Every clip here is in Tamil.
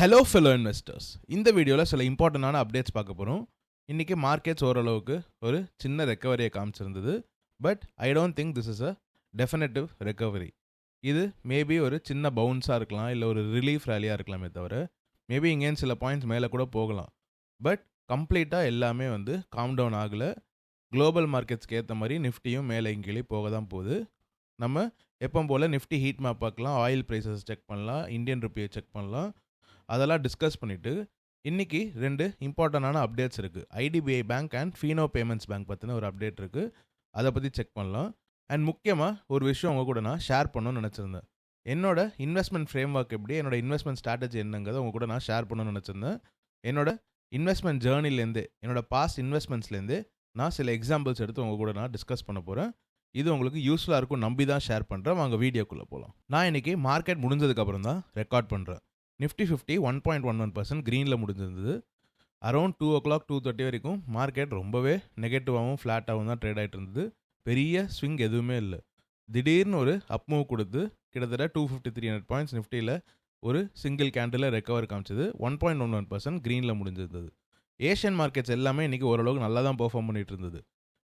ஹலோ ஃபெலோ இன்வெஸ்டர்ஸ், இந்த வீடியோவில் சில இம்பார்ட்டண்டான அப்டேட்ஸ் பார்க்க போகிறோம். இன்றைக்கி மார்க்கெட்ஸ் ஓரளவுக்கு ஒரு சின்ன ரெக்கவரியை காமிச்சிருந்தது. But I don't think this is a definitive recovery. இது மேபி ஒரு சின்ன பவுன்ஸாக இருக்கலாம், இல்லை ஒரு ரிலீஃப் ரேலியாக இருக்கலாமே தவிர மேபி இங்கேன்னு சில பாயிண்ட்ஸ் மேலே கூட போகலாம். பட் கம்ப்ளீட்டாக எல்லாமே காம் டவுன் ஆகலை. குளோபல் மார்க்கெட்ஸ்க்கு ஏற்ற மாதிரி நிஃப்டியும் மேலே கீழே போக தான் போகுது. நம்ம எப்போ போல் நிஃப்டி ஹீட் மேப் பார்க்கலாம், ஆயில் ப்ரைஸஸ் செக் பண்ணலாம், இந்தியன் ருப்பியை செக் பண்ணலாம். அதெல்லாம் டிஸ்கஸ் பண்ணிவிட்டு இன்றைக்கி 2 இம்பார்ட்டண்டான அப்டேட்ஸ் இருக்குது. IDBI bank and Fino payments bank பற்றின ஒரு அப்டேட் இருக்குது. அதை பற்றி செக் பண்ணலாம். அண்ட் முக்கியமாக ஒரு விஷயம் உங்கள் கூட நான் ஷேர் பண்ணணும்னு நினச்சிருந்தேன். என்னோட இன்வெஸ்ட்மெண்ட் ஃப்ரேம் ஒர்க் எப்படி, என்னோட இன்வெஸ்ட்மெண்ட் ஸ்ட்ராட்டஜி என்னங்கிறத உங்கள் கூட நான் ஷேர் பண்ணணும்னு நினச்சிருந்தேன். என்னோட இன்வெஸ்ட்மெண்ட் ஜேர்னிலேருந்தே, என்னோட பாஸ்ட் இன்வெஸ்ட்மெண்ட்ஸ்லேருந்தே நான் சில எக்ஸாம்பிள்ஸ் எடுத்து உங்கள் கூட நான் டிஸ்கஸ் பண்ண போகிறேன். இது உங்களுக்கு யூஸ்ஃபுல்லாக இருக்கும் நம்பி தான் ஷேர் பண்ணுறேன். வாங்க வீடியோக்குள்ளே போகலாம். நான் இன்றைக்கி மார்க்கெட் முடிஞ்சதுக்கப்புறம் தான் ரெக்கார்ட் பண்ணுறேன். நிஃப்டி 50 1.11% க்ரீனில் முடிஞ்சிருந்தது. அரௌண்ட் 2 o'clock 2:30 வரைக்கும் மார்க்கெட் ரொம்பவே நெகட்டிவாகவும் ஃப்ளாட்டாகவும் தான் ட்ரேட் ஆகிட்டு இருந்தது. பெரிய ஸ்விங் எதுவுமே இல்லை. திடீர்னு ஒரு அப் மூவ் கொடுத்து கிட்டத்தட்ட 250-300 பாயிண்ட்ஸ் நிஃப்டியில் ஒரு சிங்கிள் கேண்டில் ரெக்கவர் காமிச்சது. 1.11% க்ரீனில் முடிஞ்சிருந்தது. ஏஷியன் மார்க்கெட்ஸ் எல்லாமே இன்றைக்கி ஓரளவுக்கு நல்லா தான் பெர்ஃபார்ம் பண்ணிகிட்டு இருந்தது.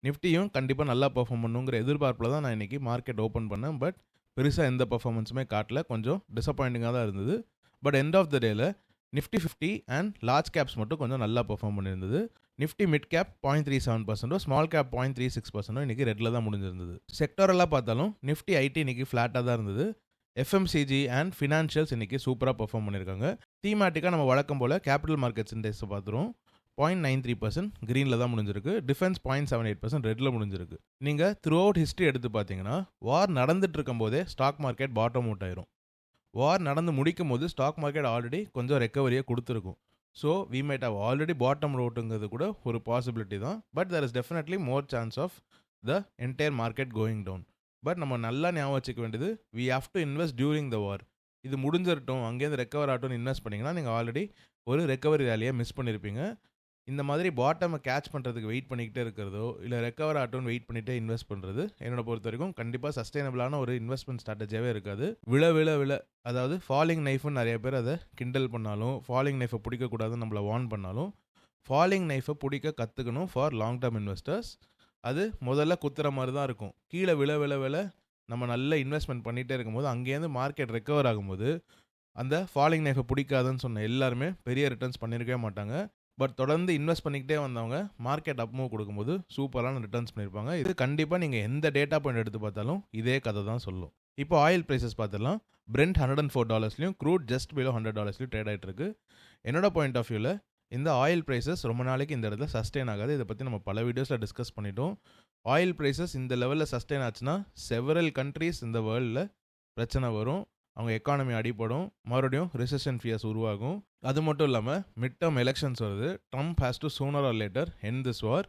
நிஃப்டியும் கண்டிப்பாக நல்லா பெர்ஃபார்ம் பண்ணுங்கிற எதிர்பார்ப்பில் தான் நான் இன்றைக்கி மார்க்கெட் ஓப்பன் பண்ணேன். பட் பெருசாக எந்த பர்ஃபார்மன்ஸுமே காட்டல. கொஞ்சம் டிசப்பாயிண்டிங்காக தான் இருந்தது. பட் எண்ட் ஆஃப் த டேல நிஃப்டி 50 அண்ட் லார்ஜ் கேப்ஸ் மட்டும் கொஞ்சம் நல்லா பெர்ஃபார்ம் பண்ணியிருந்தது. Nifty mid cap 0.37%, small cap 0.36% இன்றைக்கி ரெட்டில் தான் முடிஞ்சிருந்தது. செக்டரெல்லாம் பார்த்தாலும் நிஃப்டி ஐடி இன்றைக்கி ஃப்ளாட்டாக தான் இருந்தது. எஃப்எம்சிஜி அண்ட் ஃபினான்ஷியல்ஸ் இன்றைக்கி சூப்பராக பெர்ஃபார்ம் பண்ணியிருக்காங்க. தீமேட்டிக்காக நம்ம வழக்கம் போல் கேபிட்டல் மார்க்கெட்ஸ் இண்டெக்ஸை பார்த்துருவோம். 0.93% க்ரீனில் தான் முடிஞ்சிருக்கு. டிஃபென்ஸ் 0.78% ரெட்டில் முடிஞ்சிருக்கு. நீங்கள் த்ரூ அவுட் ஹிஸ்ட்ரி எடுத்து பார்த்தீங்கன்னா வார் நடந்துட்டு இருக்கும் போதே ஸ்டாக் மார்க்கெட் பாட்டம் அவுட் ஆயிரும். வார் நடந்து முடிக்கும் போது ஸ்டாக் மார்க்கெட் ஆல்ரெடி கொஞ்சம் ரெக்கவரியை கொடுத்துருக்கும். So we might have already bottom அவுட்டுங்கிறது கூட ஒரு பாசிபிலிட்டி தான். But there is definitely more chance of the entire market going down. But நம்ம நல்லா ஞாபகம் வச்சுக்க வேண்டியது, we have to invest during the war. இது முடிஞ்சிடட்டும், அங்கேருந்து ரெக்கவர் ஆகட்டும்னு இன்வெஸ்ட் பண்ணிங்கன்னா நீங்கள் ஆல்ரெடி ஒரு ரெக்கவரி ரேலியை மிஸ் பண்ணியிருப்பீங்க. இந்த மாதிரி பாட்டமை கேட்ச் பண்ணுறதுக்கு வெயிட் பண்ணிக்கிட்டே இருக்கிறதோ, இல்லை ரெக்கவர் ஆகட்டும்னு வெயிட் பண்ணிகிட்டே இன்வெஸ்ட் பண்ணுறது என்னோட பொறுத்த வரைக்கும் கண்டிப்பாக சஸ்டைனபிளான ஒரு இன்வெஸ்ட்மெண்ட் ஸ்ட்ராட்டஜியாகவே இருக்காது. விழ அதாவது ஃபாலிங் நைஃப்னு நிறைய பேர் அதை கிண்டல் பண்ணாலும், ஃபாலிங் நைஃபை பிடிக்கக்கூடாதுன்னு நம்மளை வார்ன் பண்ணாலும், ஃபாலிங் நைஃபை பிடிக்க கற்றுக்கணும் ஃபார் லாங் டேர்ம் இன்வெஸ்டர்ஸ். அது முதல்ல குத்துற மாதிரி தான் இருக்கும். கீழே விழ நம்ம நல்ல இன்வெஸ்ட்மெண்ட் பண்ணிகிட்டே இருக்கும்போது அங்கேருந்து மார்க்கெட் ரெக்கவர் ஆகும்போது அந்த ஃபாலிங் நைஃபை பிடிக்காதுன்னு சொன்ன எல்லாருமே பெரிய ரிட்டர்ன்ஸ் பண்ணியிருக்கவே மாட்டாங்க. பட் தொடர்ந்து இன்வெஸ்ட் பண்ணிக்கிட்டே வந்தவங்க மார்க்கெட் அப் மூவ் கொடுக்கும்போது சூப்பரான ரிட்டர்ன்ஸ் பண்ணியிருப்பாங்க. இது கண்டிப்பாக நீங்கள் எந்த டேட்டா பாயிண்ட் எடுத்து பார்த்தாலும் இதே கதை தான் சொல்லும். இப்போ ஆயில் ப்ரைஸஸ் பார்த்துடலாம். பிரெண்ட் $104லையும் க்ரூட் ஜஸ்ட் பிலோ $100லையும் ட்ரேட் ஆகிட்டு இருக்கு. என்னோட பாயிண்ட் ஆஃப் வியூவில் இந்த ஆயில் ப்ரைஸஸ் ரொம்ப நாளைக்கு இந்த இடத்துல சஸ்டெயின் ஆகாது. இதை பற்றி நம்ம பல வீடியோஸில் டிஸ்கஸ் பண்ணிட்டோம். ஆயில் ப்ரைஸஸ் இந்த லெவலில் சஸ்டெயின் ஆச்சுன்னா செவரல் கண்ட்ரீஸ் இந்த வேர்ல்டில் பிரச்சனை வரும். அவங்க எக்கானமி அடிப்படும், மறுபடியும் ரிசெஷன் ஃபியர்ஸ் உருவாகும். அது மட்டும் இல்லாமல் மிட் டேர்ம் எலெக்ஷன்ஸ் வருது. Trump has to sooner R later end this war.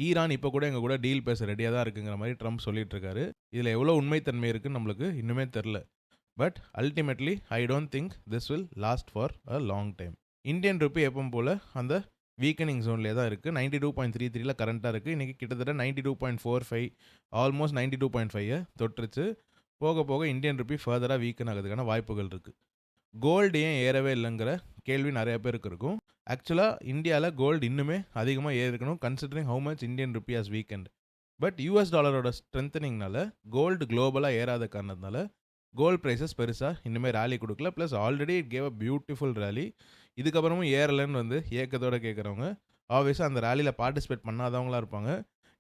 Iran இப்போ கூட எங்கள் கூட டீல் பேச ரெடியாக தான் இருக்குங்கிற மாதிரி ட்ரம்ப் சொல்லிட்டு இருக்காரு. இதில் எவ்வளோ உண்மைத்தன்மை இருக்குன்னு நம்மளுக்கு இன்னுமே தெரில. But ultimately I don't think this will last for a long time. Indian rupee எப்பவும் போல் அந்த வீக்கனிங் ஜோன்லேயே தான் இருக்குது. 92.33 கரண்ட்டாக இருக்குது. இன்றைக்கி கிட்டத்தட்ட 92.45, ஆல்மோஸ்ட் 92.5 தொட்டுருச்சு. போக போக இந்தியன் ருப்பி ஃபர்தராக வீக்கன் ஆகிறதுக்கான வாய்ப்புகள் இருக்குது. கோல்டு ஏன் ஏறவே இல்லைங்கிற கேள்வி நிறைய பேருக்கு இருக்கும். ஆக்சுவலாக இந்தியாவில் கோல்டு இன்னுமே அதிகமாக ஏறிக்கணும், considering how much Indian rupee has weakened. But US டாலரோட ஸ்ட்ரென்த்தனிங்னால கோல்டு குளோபலாக ஏறாத காரணத்தினால கோல்டு ப்ரைஸஸ் பெருசாக இன்னுமே ரேலி கொடுக்கல. Plus already it gave a beautiful rally. இதுக்கப்புறமும் ஏறலைன்னு ஏக்கத்தோடு கேட்குறவங்க ஆப்வியஸாக அந்த ரேலியில் பார்ட்டிசிபேட் பண்ணாதவங்களாக இருப்பாங்க.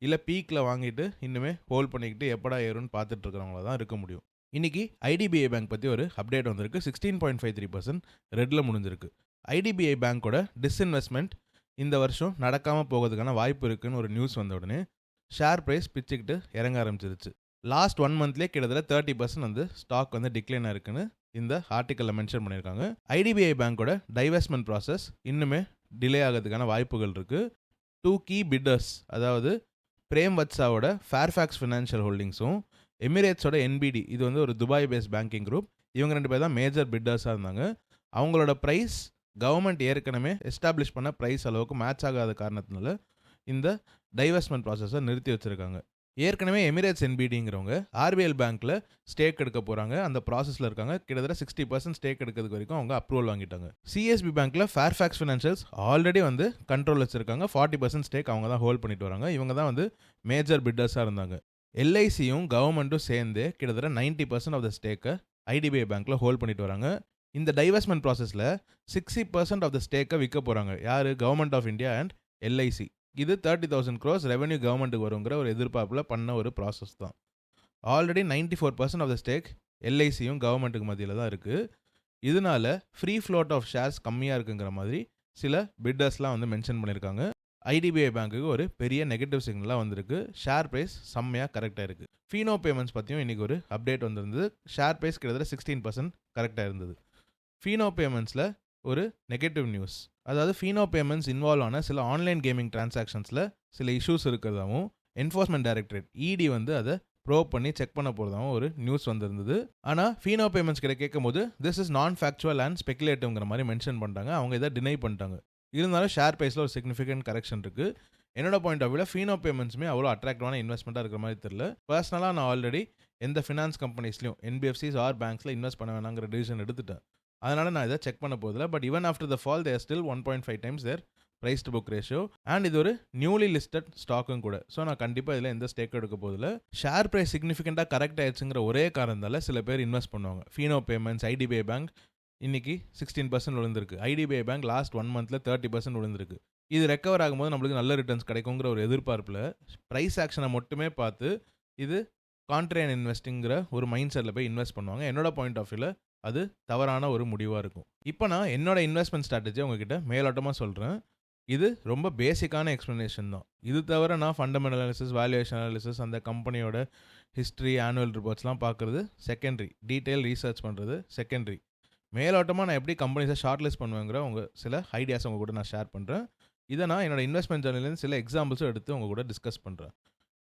இல்லை பீக்கில் வாங்கிட்டு இன்னுமே ஹோல்ட் பண்ணிக்கிட்டு எப்படா ஏறும்னு பார்த்துட்டு இருக்கிறவங்கள தான் இருக்க முடியும். இன்றைக்கி ஐடிபிஐ பேங்க் பற்றி ஒரு அப்டேட் வந்திருக்கு. 16.53% ரெட்டில் முடிஞ்சிருக்கு. ஐடிபிஐ பேங்க்கோட டிஸ்இன்வெஸ்ட்மெண்ட் இந்த வருஷம் நடக்காமல் போகிறதுக்கான வாய்ப்பு இருக்குதுன்னு ஒரு நியூஸ் வந்த உடனே ஷேர் ப்ரைஸ் பிச்சுக்கிட்டு இறங்க ஆரம்பிச்சிருச்சு. லாஸ்ட் 1 மந்த்லேயே கிட்டத்தட்ட 30% ஸ்டாக் டிக்ளைன் ஆயிருக்குன்னு இந்த ஆர்டிக்கலில் மென்ஷன் பண்ணியிருக்காங்க. ஐடிபிஐ பேங்க்கோட டைவெஸ்ட்மெண்ட் ப்ராசஸ் இன்னுமே டிலே ஆகிறதுக்கான வாய்ப்புகள் இருக்குது. 2 key பிட்டர்ஸ், அதாவது பிரேம் வத்சாவோட ஃபேர்ஃபேக்ஸ் ஃபினான்ஷியல் ஹோல்டிங்ஸும் எமிரேட்ஸோட என்பிடி, இது ஒரு துபாய் பேஸ்ட் பேங்கிங் குரூப், இவங்க 2 பேர் தான் மேஜர் பிட்டர்ஸாக இருந்தாங்க. அவங்களோட ப்ரைஸ் கவர்மெண்ட் ஏற்கனவே எஸ்டாப்ளிஷ் பண்ண ப்ரைஸ் அளவுக்கு மேட்ச் ஆகாத காரணத்தினால இந்த டைவெஸ்ட்மெண்ட் ப்ராசஸை நிறுத்தி வச்சுருக்காங்க. ஏற்கனவே எமிரேட்ஸ் என்பிடிங்கிறவங்க ஆர்பிஎல் பேங்க்கில் ஸ்டேக் எடுக்க போகிறாங்க, அந்த ப்ராசஸில் இருக்காங்க. கிட்டத்தட்ட 60% ஸ்டேக் எடுக்கிறதுக்கு வரைக்கும் அவங்க அப்ரூவல் வாங்கிட்டாங்க. சிஎஸ்பி பேங்க்கில் ஃபேர்ஃபேக்ஸ் ஃபினான்ஷியல்ஸ் ஆல்ரெடி வந்து கண்ட்ரோல் வச்சிருக்காங்க. 40% ஸ்டேக் அவங்க தான் ஹோல்ட் பண்ணிட்டு வராங்க. இவங்க தான் வந்து மேஜர் பிட்டர்ஸாக இருந்தாங்க. எல்ஐசியும் கவர்மெண்ட்டும் சேர்ந்து கிட்டத்தட்ட 90% ஆஃப் த ஸ்டேக்கை ஐடிபிஐ பேங்க்கில் ஹோல்ட் பண்ணிட்டு வராங்க. இந்த டைவர்ஸ்மெண்ட் ப்ராசஸில் 60% ஆஃப் த ஸ்டேக்கை விற்க போகிறாங்க. யார்? Government of India and LIC. இது 30,000 crores ரெவன்யூ கவர்மெண்ட்டுக்கு வருங்கிற ஒரு எதிர்பார்ப்பில் பண்ண ஒரு ப்ராசஸ் தான். ஆல்ரெடி 94% ஆஃப் த ஸ்டேக் எல்ஐசியும் கவர்மெண்ட்டுக்கு மத்தியில் தான் இருக்குது. இதனால ஃப்ரீ ஃப்ளோட் ஆஃப் ஷேர்ஸ் கம்மியாக இருக்குங்கிற மாதிரி சில பிட்டர்ஸ்லாம் வந்து மென்ஷன் பண்ணியிருக்காங்க. ஐடிபிஐ பேங்க்குக்கு ஒரு பெரிய நெகட்டிவ் சிக்னலாக வந்திருக்கு. ஷேர் ப்ரைஸ் செம்மையாக கரெக்டாக இருக்குது. ஃபீனோ பேமெண்ட்ஸ் பற்றியும் இன்றைக்கி ஒரு அப்டேட் வந்திருந்தது. ஷேர் ப்ரைஸ் கிட்டத்தட்ட 16% கரெக்டாக இருந்தது. ஃபீனோ பேமெண்ட்ஸில் ஒரு நெகட்டிவ் நியூஸ், அதாவது ஃபீனோ பேமெண்ட்ஸ் இன்வால்வ் ஆன சில ஆன்லைன் கேமிங் டிரான்சாக்ஷன்ஸில் சில இஷ்யூஸ் இருக்கிறதாவும் என்ஃபோர்ஸ்மெண்ட் டைரக்டரேட் இடி வந்து அதை ப்ரோப் பண்ணி செக் பண்ண போகிறதாவும் ஒரு நியூஸ் வந்திருந்தது. ஆனால் ஃபீனோ பேமெண்ட்ஸ் கிட்ட கேட்கும்போது திஸ் இஸ் நான் ஃபேக்சுவல் அண்ட் ஸ்பெகுலேட்டிவ்ங்கிற மாதிரி மென்ஷன் பண்ணிட்டாங்க. அவங்க இதை டினை பண்ணிட்டாங்க. இருந்தாலும் ஷேர் ப்ரைஸில் ஒரு சிக்னிஃபிகண்ட் கரெக்ஷன் இருக்குது. என்னோட பாயிண்ட் ஆஃப் வியூவில் ஃபீனோ பேமெண்ட்ஸுமே அவ்வளோ அட்ராக்டிவான இன்வெஸ்ட்மெண்ட்டாக இருக்கிற மாதிரி தெரியல. பர்சனலாக நான் ஆல்ரெடி எந்த ஃபினான்ஸ் கம்பெனிஸ்லையும் என்பிஎஃப்சிஸ் ஆர் பேங்க்ஸில் இன்வெஸ்ட் பண்ண வேணாங்கிற டிசிஷன் எடுத்துட்டேன். அதனால் நான் இதை செக் பண்ண போதில்லை. But even after the fall there still 1.5 times their price to book ratio and இது ஒரு நியூலி லிஸ்டட் ஸ்டாக்கும் கூட. ஸோ நான் கண்டிப்பாக இதில் எந்த ஸ்டேக் எடுக்க போதில்லை. ஷேர் ப்ரைஸ் சிக்னிஃபிகண்ட்டாக கரெக்ட் ஆயிடுச்சுங்கிற ஒரே காரணத்தால் சில பேர் இன்வெஸ்ட் பண்ணுவாங்க. ஃபீனோ பேமெண்ட்ஸ், ஐடிபிஐ பேங்க் இன்னைக்கு 16% விழுந்திருக்கு. ஐடிபிஐ பேங்க் லாஸ்ட் 1 monthல 30% விழுந்திருக்கு. இது ரெக்கவர் ஆகும்போது நம்மளுக்கு நல்ல ரிட்டர்ன்ஸ் கிடைக்குங்கிற ஒரு எதிர்பார்ப்பில் ப்ரைஸ் ஆக்ஷனை மட்டுமே பார்த்து இது கான்ட்ரேன் இன்வெஸ்டிங்கிற ஒரு மைண்ட் செட்டில் போய் இன்வெஸ்ட் பண்ணுவாங்க. என்னோட பாயிண்ட் ஆஃப் வியூவில் அது தவறான ஒரு முடிவாக இருக்கும். இப்போ நான் என்னோட இன்வெஸ்ட்மெண்ட் ஸ்ட்ராட்டஜி உங்ககிட்ட மேலோட்டமாக சொல்கிறேன். இது ரொம்ப பேசிக்கான எக்ஸ்ப்ளனேஷன் தான். இது தவிர நான் ஃபண்டமெண்டல் அனாலிசிஸ், வேல்யூவேஷன் அனாலிசிஸ், அந்த கம்பெனியோட ஹிஸ்ட்ரி, ஆனுவல் ரிப்போர்ட்ஸ்லாம் பார்க்குறது செகண்டரி. டீட்டெயில் ரீசர்ச் பண்ணுறது செகண்டரி. மேலோட்டமாக நான் எப்படி கம்பெனிஸை ஷார்ட் லிஸ்ட் பண்ணுவேங்கிற சில ஐடியாஸ் உங்கள் கூட நான் ஷேர் பண்ணுறேன். இதை நான் என்னோட இன்வெஸ்ட்மெண்ட் ஜர்னலேருந்து சில எக்ஸாம்பிள்ஸும் எடுத்து உங்கள் கூட டிஸ்கஸ் பண்ணுறேன்.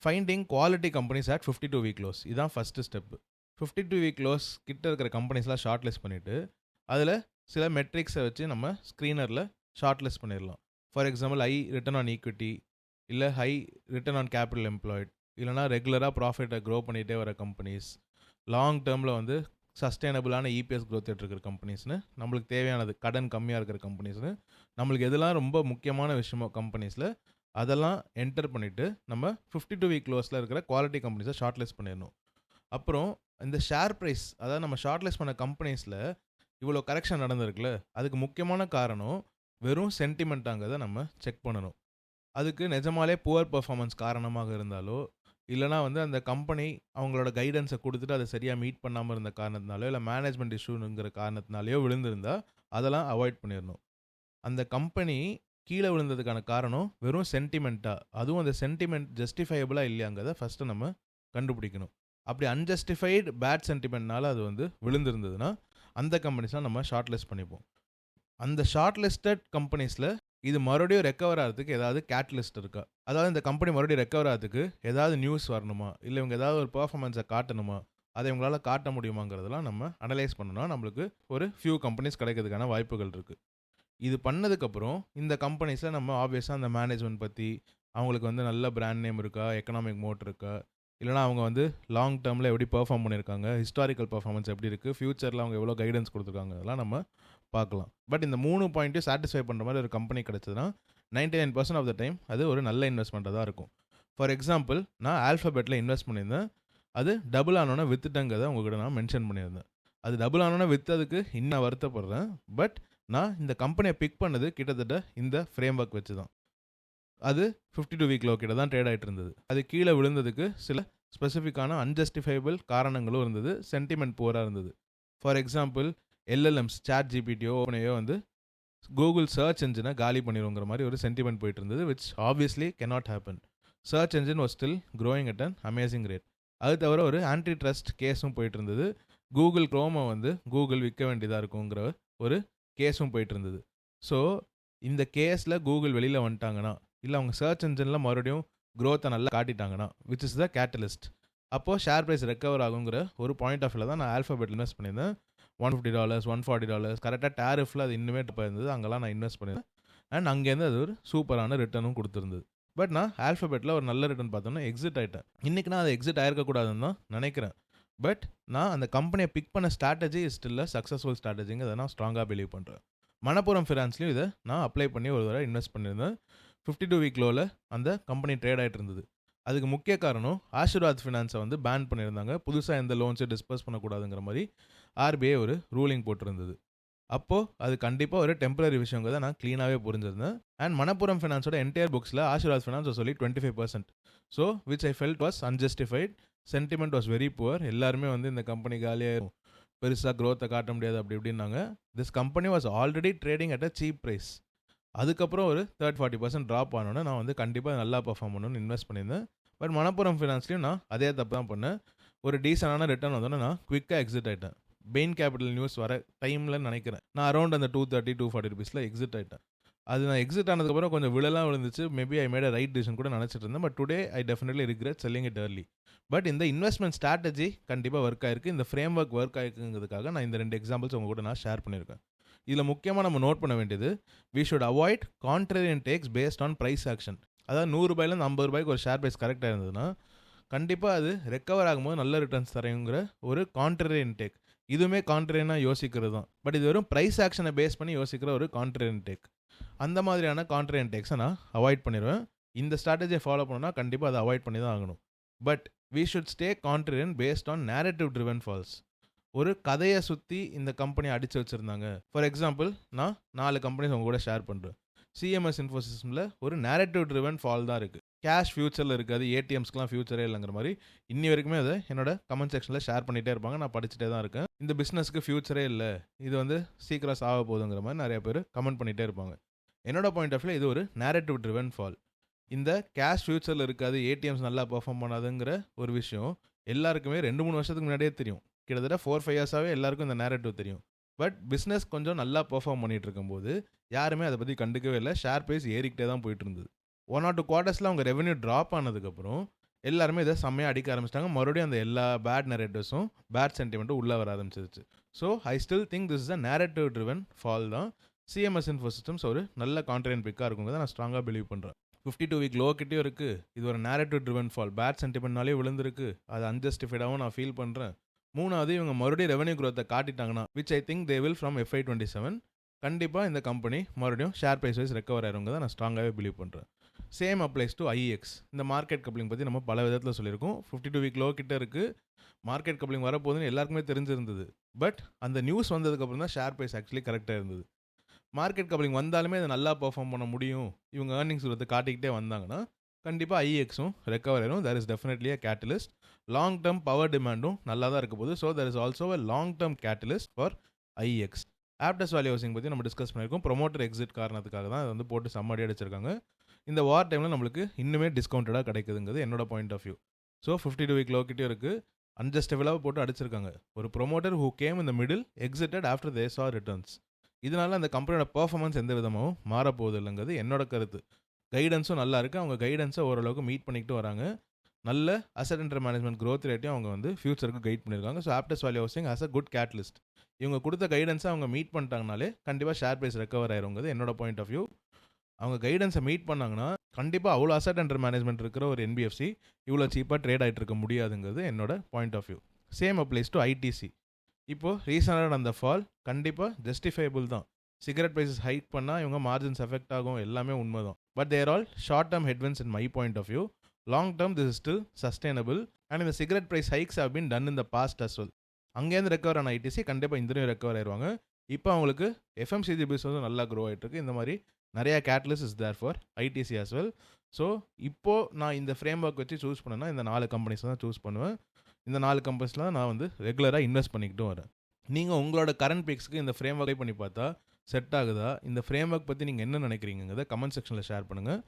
Finding quality companies at 52 week close, இதுதான் ஃபஸ்ட்டு ஸ்டெப்பு. 52 week க்ளோஸ் கிட்ட இருக்கிற கம்பெனிஸ்லாம் ஷார்ட் லிஸ்ட் பண்ணிவிட்டு அதில் சில மெட்ரிக்ஸை வச்சு நம்ம ஸ்க்ரீனரில் ஷார்ட் லிஸ்ட் பண்ணிடலாம். For example high return on equity, இல்லை high return on capital employed, இல்லைனா ரெகுலராக ப்ராஃபிட்டை க்ரோ பண்ணிகிட்டே வர கம்பெனிஸ், லாங் டேர்மில் வந்து சஸ்டைனபிளான இபிஎஸ் க்ரோத் இருக்கிற கம்பெனிஸ்னு, நம்மளுக்கு தேவையானது கடன் கம்மியாக இருக்கிற கம்பெனிஸ்னு, நம்மளுக்கு எதெல்லாம் ரொம்ப முக்கியமான விஷயமோ கம்பெனிஸில் அதெல்லாம் என்டர் பண்ணிவிட்டு நம்ம 52 week க்ளோஸில் இருக்கிற குவாலிட்டி கம்பெனிஸை ஷார்ட் லிஸ்ட் பண்ணிடணும். அப்புறம் இந்த ஷேர் ப்ரைஸ், அதாவது நம்ம ஷார்ட் லிஸ்ட் பண்ண கம்பெனிஸில் இவ்வளோ கரெக்ஷன் நடந்திருக்குல்ல, அதுக்கு முக்கியமான காரணம் வெறும் சென்டிமெண்ட்டாங்கிறத நம்ம செக் பண்ணணும். அதுக்கு நிஜமாலே புவர் பர்ஃபார்மன்ஸ் காரணமாக இருந்தாலோ, இல்லைனா வந்து அந்த கம்பெனி அவங்களோட கைடன்ஸை கொடுத்துட்டு அதை சரியாக மீட் பண்ணாமல் இருந்த காரணத்தினாலோ, இல்லை மேனேஜ்மெண்ட் இஷ்யூங்கிற காரணத்தினாலேயோ விழுந்திருந்தால் அதெல்லாம் அவாய்ட் பண்ணிடணும். அந்த கம்பெனி கீழே விழுந்ததுக்கான காரணம் வெறும் சென்டிமெண்ட்டாக, அதுவும் அந்த சென்டிமெண்ட் ஜஸ்டிஃபையபிளாக இல்லையாங்கிறத ஃபஸ்ட்டு நம்ம கண்டுபிடிக்கணும். அப்படி அன்ஜஸ்டிஃபைடு பேட் சென்டிமெண்ட்னால அது வந்து விழுந்திருந்ததுன்னா அந்த கம்பெனிஸ்லாம் நம்ம ஷார்ட் லிஸ்ட் பண்ணிப்போம். அந்த ஷார்ட் லிஸ்டட் கம்பெனிஸில் இது மறுபடியும் ரெக்கவர் ஆகிறதுக்கு ஏதாவது கேட்டலிஸ்ட் இருக்கா, அதாவது இந்த கம்பெனி மறுபடியும் ரெக்கவர் ஆகிறதுக்கு ஏதாவது நியூஸ் வரணுமா, இல்லை இவங்க ஏதாவது ஒரு பர்ஃபார்மன்ஸை காட்டணுமா, அதை இவங்களால் காட்ட முடியுமாங்கிறதெல்லாம் நம்ம அனலைஸ் பண்ணணும்னா நம்மளுக்கு ஒரு ஃபியூ கம்பெனிஸ் கிடைக்கிறதுக்கான வாய்ப்புகள் இருக்குது. இது பண்ணதுக்கப்புறம் இந்த கம்பெனிஸில் நம்ம ஆப்வியஸாக அந்த மேனேஜ்மெண்ட் பற்றி, அவங்களுக்கு வந்து நல்ல பிராண்ட் நேம் இருக்கா, எக்கனாமிக் மோட் இருக்கா, இல்லைனா அவங்க வந்து லாங் டேர்மில் எப்படி பெர்ஃபார்ம் பண்ணியிருக்காங்க, ஹிஸ்டாரிக்கல் பர்ஃபார்மன்ஸ் எப்படி இருக்குது, ஃப்யூச்சரில் அவங்க எவ்வளோ கைடன்ஸ் கொடுத்துருக்காங்க, அதெல்லாம் நம்ம பார்க்கலாம். பட் இந்த 3 பாயிண்ட்டையும் சாட்டிஸ்ஃபை பண்ணுற மாதிரி ஒரு கம்பெனி கிடச்சதுன்னா 99% ஆஃப் த டைம் அது ஒரு நல்ல இன்வெஸ்ட்மெண்ட்டாக தான் இருக்கும். ஃபார் எக்ஸாம்பிள், நான் ஆல்ஃபபெட்டில் இன்வெஸ்ட் பண்ணியிருந்தேன். அது டபுள் ஆனோன்னா வித்துட்டங்கிறத உங்கள்கிட்ட நான் மென்ஷன் பண்ணியிருந்தேன். அது டபுள் ஆனோன்னா விற்றதுக்கு இன்னும் வருத்தப்படுறேன். பட் நான் இந்த கம்பெனியை பிக் பண்ணது கிட்டத்தட்ட இந்த ஃப்ரேம் ஒர்க் வச்சு தான். அது 52 week லோ கிட்ட தான் ட்ரேட் ஆகிட்டு இருந்தது. அது கீழே விழுந்ததுக்கு சில ஸ்பெசிஃபிக்கான அன்ஜஸ்டிஃபைபிள் காரணங்களும் இருந்தது, சென்டிமெண்ட் புவராக இருந்தது. ஃபார் எக்ஸாம்பிள், எல்எல்எம்ஸ், சாட் ஜிபிடியோ ஓப்பனையோ வந்து கூகுள் சர்ச் என்ஜினை காலி பண்ணிடுங்கிற மாதிரி ஒரு சென்டிமெண்ட் போயிட்டு இருந்தது, which obviously cannot happen. Search engine was still growing at an amazing rate. அது தவிர ஒரு ஆன்டி ட்ரஸ்ட் கேஸும் போயிட்டு இருந்தது. கூகுள் க்ரோமை வந்து கூகுள் விற்க வேண்டியதாக இருக்குங்கிற ஒரு கேஸும் போயிட்டு இருந்தது. ஸோ இந்த கேஸில் கூகுள் வெளியில் வந்துட்டாங்கன்னா, இல்லை அவங்க சர்ச் என்ஜினில் மறுபடியும் க்ரோத்தை நல்லா காட்டிட்டாங்கன்னா, விச் இஸ் த கேட்டலிஸ்ட், அப்போது ஷேர் ப்ரைஸ் ரெக்கவர் ஆகுங்கிற ஒரு பாயிண்ட் ஆஃப் வியூவில் தான் நான் ஆல்ஃபபெட் இன்வெஸ்ட் பண்ணியிருந்தேன். $150, $140 கரெக்டாக டேரிஃபில் அது இன்னுமே இருந்தது, அங்கெல்லாம் நான் இன்வெஸ்ட் பண்ணியிருந்தேன். அண்ட் அங்கேருந்து அது ஒரு சூப்பரான ரிட்டர்னும் கொடுத்துருந்தது. பட் நான் ஆல்ஃபபெட்டில் ஒரு நல்ல ரிட்டர்ன் பார்த்தோன்னா எக்ஸிட் ஆகிட்டேன். இன்றைக்கி நான் அதை எக்ஸிட் ஆகிருக்கக்கூடாதுன்னு தான் நினைக்கிறேன். பட் நான் அந்த கம்பெனியை பிக் பண்ண ஸ்ட்ராட்டஜி ஸ்டில் சக்ஸஸ்ஃபுல் ஸ்ட்ராட்டஜிங்க, அதை நான் ஸ்ட்ராங்காக பிலீவ் பண்ணுறேன். மணப்புரம் ஃபினான்ஸ்லையும் இதை நான் அப்ளை பண்ணி ஒரு தடவை இன்வெஸ்ட் பண்ணியிருந்தேன். 52 வீக் லோவில் அந்த கம்பெனி ட்ரேட் ஆகிட்டு இருந்தது. அதுக்கு முக்கிய காரணம் ஆஷிர்வாத் ஃபினான்ஸை வந்து பேன் பண்ணியிருந்தாங்க. புதுசாக எந்த லோன்ஸை டிஸ்பர்ஸ் பண்ணக்கூடாதுங்கிற மாதிரி ஆர்பிஐ ஒரு ரூலிங் போட்டிருந்தது. அப்போது அது கண்டிப்பாக ஒரு டெம்பரரி விஷயங்கிறத நான் க்ளீனாகவே புரிஞ்சிருந்தேன். அண்ட் மணப்புரம் ஃபினான்ஸோட என்டையர் புக்ஸில் ஆஷிர்வாத் ஃபினான்ஸ் சொல்லி 25%. So which I felt was unjustified. Sentiment was very poor. எல்லாருமே வந்து இந்த கம்பெனி காலியாக பெருசாக க்ரோத்தை காட்ட முடியாது அப்படி இப்படின்னாங்க. This company was already trading at a cheap price. அதுக்கப்புறம் ஒரு 30-40% ட்ராப் ஆனோன்னே நான் வந்து கண்டிப்பாக நல்லா பர்ஃபார்ம் பண்ணணும்னு இன்வெஸ்ட் பண்ணியிருந்தேன். பட் மணப்புரம் ஃபினான்ஸ்லையும் நான் அதே தப்பு தான் பண்ணேன். ஒரு டீசனான ரிட்டர்ன் வந்தோன்னே நான் குவிக்காக எக்ஸிட் ஆகிட்டேன். பெயின் கேபிட்டல் நியூஸ் வர டைமில் நினைக்கிறேன் நான் அரௌண்ட் அந்த 230-240 ருபீஸில் எக்ஸிட் ஆகிட்டேன். அது நான் எக்ஸிட் ஆனதுக்கப்புறம் கொஞ்சம் விழலாம் விழுந்துச்சு. Maybe I made a right decision கூட நினச்சிட்டு இருந்தேன். But today I definitely regret selling it early. But இந்த இன்வெஸ்ட்மெண்ட் ஸ்ட்ராட்டஜி கண்டிப்பாக ஒர்க் ஆயிருக்கு. இந்த ஃப்ரேம் ஒர்க் ஆயிருக்குங்கிறதுக்காக நான் இந்த 2 எக்ஸாம்பிள்ஸ் உங்க கூட நான் ஷேர் பண்ணியிருக்கேன். இதில் முக்கியமாக நம்ம நோட் பண்ண வேண்டியது, we should avoid contrarian takes based on price action. அதாவது 100 ரூபாயிலேருந்து 50 ரூபாய்க்கு ஒரு ஷேர் ப்ரைஸ் கரெக்டாக இருந்ததுன்னா கண்டிப்பாக அது ரெக்கவர் ஆகும்போது நல்ல ரிட்டர்ன்ஸ் தரையுங்கிற ஒரு கான்ட்ரேரியன் டேக். இதுவுமே கான்ட்ரேரியனாக யோசிக்கிறது தான். பட் இது வெறும் ப்ரைஸ் ஆக்ஷனை பேஸ் பண்ணி யோசிக்கிற ஒரு கான்ட்ரேரியன் டேக். அந்த மாதிரியான கான்ட்ரேரியன் டேக்ஸை நான் அவாய்ட் பண்ணிடுவேன். இந்த ஸ்ட்ராட்டஜியை ஃபாலோ பண்ணோன்னா கண்டிப்பாக அதை அவாய்ட் பண்ணி தான் ஆகணும். But we should stay contrarian based on narrative driven falls. ஒரு கதையை சுற்றி இந்த கம்பெனி அடித்து வச்சுருந்தாங்க. ஃபார் எக்ஸாம்பிள் நான் 4 கம்பெனிஸ் உங்க கூட ஷேர் பண்ணுறேன். சிஎம்எஸ் இன்ஃபோசிஸ்மில் ஒரு நேரேட்டிவ் ட்ரிவன் ஃபால் தான் இருக்குது. கேஷ் ஃபியூச்சரில் இருக்காது, ஏடிஎம்ஸ்க்குலாம் ஃபியூச்சரே இல்லைங்கிற மாதிரி இன்னி வரைக்குமே அதை என்னோட கமெண்ட் செக்ஷனில் ஷேர் பண்ணிகிட்டே இருப்பாங்க. நான் படிச்சுட்டே தான் இருக்கேன். இந்த பிஸ்னஸ்க்கு ஃபியூச்சரே இல்லை, இது வந்து சீக்கிரம் சாக போகுதுங்கிற மாதிரி நிறைய பேர் கமெண்ட் பண்ணிகிட்டே இருப்பாங்க. என்னோட பாயிண்ட் ஆஃப் வியூ இது ஒரு நேரேட்டிவ் ட்ரிவன் ஃபால். இந்த கேஷ் ஃபியூச்சரில் இருக்காது, ஏடிஎம்ஸ் நல்லா பெர்ஃபார்ம் பண்ணாதுங்கிற ஒரு விஷயம் எல்லாருக்குமே 2-3 வருஷத்துக்கு முன்னாடியே தெரியும். கிட்டத்தட்ட 4-5 இயர்ஸாகவே எல்லாருக்கும் இந்த நேரேட்டிவ் தெரியும். பட் பிஸ்னஸ் கொஞ்சம் நல்லா பெர்ஃபார்ம் பண்ணிகிட்டு இருக்கும்போது யாருமே அதை பற்றி கண்டுக்கவே இல்லை. ஷேர் ப்ரைஸ் ஏறிக்கிட்டே தான் போயிட்டு இருந்தது. 1 or 2 குவார்ட்டர்ஸில் அவங்க ரெவன்யூ ட்ராப் ஆனதுக்கப்புறம் எல்லாருமே இதை செம்மையாக அடிக்க ஆரம்பிச்சிட்டாங்க. மறுபடியும் அந்த எல்லா பேட் நரேட்டிவ்ஸும் பேட் சென்டிமெண்ட்டும் உள்ளே வர ஆரம்பிச்சிருச்சு. So I still think this is a narrative driven fall தான். சிஎம்எஸ் இன்ஃபோசிஸ்டம்ஸ் ஒரு நல்ல கான்ட்ரேரியன் பிக்காக இருக்குங்கிறத நான் ஸ்ட்ராங்காக பிலீவ் பண்ணுறேன். 52 வீக் லோ கிட்டே இருக்குது. இது ஒரு நேரேட்டிவ் ட்ரிவன் ஃபால். பேட் சென்டிமெண்ட்னாலே விழுந்திருக்கு. அது அன்ஜஸ்டிஃபைடாகவும் நான் ஃபீல் பண்ணுறேன். 3வது இவங்க மறுபடியும் ரெவன்யூ க்ரோத்தை காட்டிட்டாங்கன்னா, which I think they will from FY27, கண்டிப்பாக இந்த கம்பெனி மறுபடியும் ஷேர் ப்ரைஸ் வைஸ் ரெக்கவர் ஆயிருங்கிறத நான் ஸ்ட்ராங்காகவே பிலீவ் பண்ணுறேன். Same applies to IEX. இந்த மார்க்கெட் கப்ளிங் பற்றி நம்ம பல விதத்தில் சொல்லியிருக்கோம். 52 வீக் லோ கிட்டே இருக்குது. மார்க்கெட் கப்ளிங் வரப்போகுதுன்னு எல்லாருக்குமே தெரிஞ்சிருந்தது. பட் அந்த நியூஸ் வந்ததுக்கப்புறம் தான் ஷேர் ப்ரைஸ் ஆக்சுவலி கரெக்டாக இருந்தது. மார்க்கெட் கப்ளிங் வந்தாலுமே அதை நல்லா பெர்ஃபார்ம் பண்ண முடியும், இவங்க ஏர்னிங்ஸ் growth காட்டிக்கிட்டே வந்தாங்கன்னா கண்டிப்பாக IEXும் ரெக்கவர் ஆயிரும். There is definitely a catalyst. Long term power டிமாண்டும் நல்லா தான் இருக்க போகுது. So there is also a long term catalyst for IEX. Aptus Value Housing பற்றி நம்ம டிஸ்கஸ் பண்ணியிருக்கோம். ப்ரொமோட்டர் எக்ஸிட் காரணத்துக்காக தான் அதை வந்து போட்டு சம்மடி அடிச்சிருக்காங்க. இந்த வார் டைமில் நம்மளுக்கு இன்னுமே டிஸ்கவுண்டடாக கிடைக்குதுங்கிறது என்னோட point of view. So 52 week லோக்கிட்டே இருக்குது. அன்ஜஸ்டபிளாக போட்டு அடிச்சிருக்காங்க. ஒரு promoter who came in the middle exited after they saw returns. இதனால அந்த கம்பெனியோட பர்ஃபார்மன்ஸ் எந்த விதமாகவும் மாறப்போகுது இல்லைங்கிறது என்னோட கருத்து. கைடன்ஸும் நல்லா இருக்குது. அவங்க கைடன்ஸை ஓரளவுக்கு மீட் பண்ணிக்கிட்டு வராங்க. நல்ல அசட் அண்டர் மேனேஜ்மெண்ட் growth ரேட்டையும் அவங்க வந்து ஃபியூச்சருக்கு கைட் பண்ணியிருக்காங்க. So Aptus Value housing as a good catalyst. இவங்க கொடுத்த கைடன்ஸை அவங்க மீட் பண்ணிட்டாங்கனாலே கண்டிப்பாக ஷேர் ப்ரைஸ் ரெக்கவர் ஆயிருங்கிறது என்னோட பாயிண்ட் ஆஃப் வியூ. அவங்க கைடன்ஸை மீட் பண்ணாங்கன்னா கண்டிப்பாக அவ்வளோ அசட் அண்டர் மேனேஜ்மெண்ட் இருக்கிற ஒரு NBFC இவ்வளோ சீப்பாக ட்ரேட் ஆகிட்டு இருக்க முடியாதுங்கிறது என்னோட point of view. Same applies to ITC. இப்போது ரீசனாக அந்த ஃபால் கண்டிப்பாக ஜஸ்டிஃபைபிள் தான். சிகரெட் ப்ரைஸஸ் ஹைக் பண்ணால் இவங்க மார்ஜின்ஸ் எஃபெக்ட் ஆகும், எல்லாமே உண்மை தான். But there all short term headwinds in my point of view. Long term this is still sustainable. And இந்த cigarette price hikes have been done in the past as well. அங்கேருந்து ரெக்கவர் ஆன ITC கண்டிப்பாக இந்தனையும் ரெக்கவர் ஆயிடுவாங்க. இப்போ அவங்களுக்கு FMCG பிஸ்னஸும் நல்லா க்ரோ ஆகிட்டு இருக்கு. இந்த மாதிரி நிறையா catalyst is there for ITC as well. So இப்போது நான் இந்த ஃப்ரேம் ஒர்க் வச்சு சூஸ் பண்ணேன்னா இந்த 4 கம்பெனிஸ் தான் சூஸ் பண்ணுவேன். இந்த 4 கம்பெனிஸ்லாம் நான் வந்து ரெகுலராக இன்வெஸ்ட் பண்ணிக்கிட்டும் வரேன். நீங்கள் உங்களோட கரண்ட் பிக்ஸ்க்கு இந்த ஃப்ரேம் ஒர்க் பண்ணி பார்த்தா செட் ஆகுதா, இந்த ஃப்ரேம் ஒர்க் பற்றி நீங்கள் என்ன நினைக்கிறீங்கிறத கமெண்ட் செக்ஷனில் ஷேர் பண்ணுங்கள்.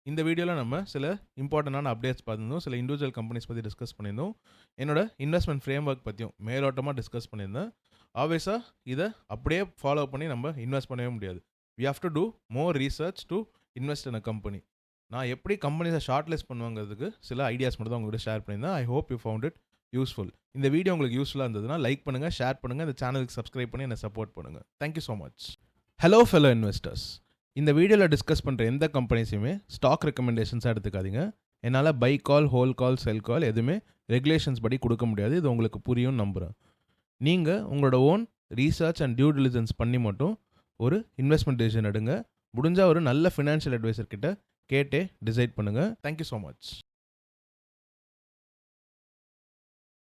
இந்த வீடியோவில் நம்ம சில இம்பார்ட்டண்டான அப்டேட்ஸ் பார்த்துருந்தோம். சில இண்டிவிஜுவல் கம்பெனிஸ் பற்றி டிஸ்கஸ் பண்ணியிருந்தோம். என்னோட இன்வெஸ்ட்மெண்ட் ஃப்ரேம் ஒர்க் பற்றியும் மேலோட்டமாக டிஸ்கஸ் பண்ணியிருந்தேன். ஆப்வியஸாக இதை அப்படியே ஃபாலோ பண்ணி நம்ம இன்வெஸ்ட் பண்ணவே முடியாது. We have to do more research to invest in a company. நான் எப்படி கம்பெனிஸை ஷார்ட் லிஸ்ட் பண்ணுவாங்கிறதுக்கு சில ஐடியாஸ் மட்டும் தான் உங்கள்கிட்ட ஷேர் பண்ணியிருந்தேன். I hope you found it useful. இந்த வீடியோ உங்களுக்கு யூஸ்ஃபுல்லாக இருந்ததுன்னா லைக் பண்ணுங்கள், ஷேர் பண்ணுங்கள், இந்த சேனலுக்கு சப்ஸ்கிரைப் பண்ணி என்னை சப்போர்ட் பண்ணுங்கள். Thank you so much. Hello fellow investors. இந்த வீடியோவில் டிஸ்கஸ் பண்ணுற எந்த கம்பெனிஸையுமே ஸ்டாக் ரெக்கமெண்டேஷன்ஸாக எடுத்துக்காதீங்க. என்னால் பை கால், ஹோல் கால், செல் கால் எதுவுமே ரெகுலேஷன்ஸ் படி கொடுக்க முடியாது. இது உங்களுக்கு புரியும்னு நம்புகிறேன். நீங்கள் உங்களோட own research and due diligence பண்ணி மட்டும் ஒரு இன்வெஸ்ட்மெண்ட் டிசிஷன் எடுங்க. முடிஞ்சால் ஒரு நல்ல ஃபினான்ஷியல் அட்வைசர் கிட்ட கேட்டே டிசைட் பண்ணுங்கள். Thank you so much.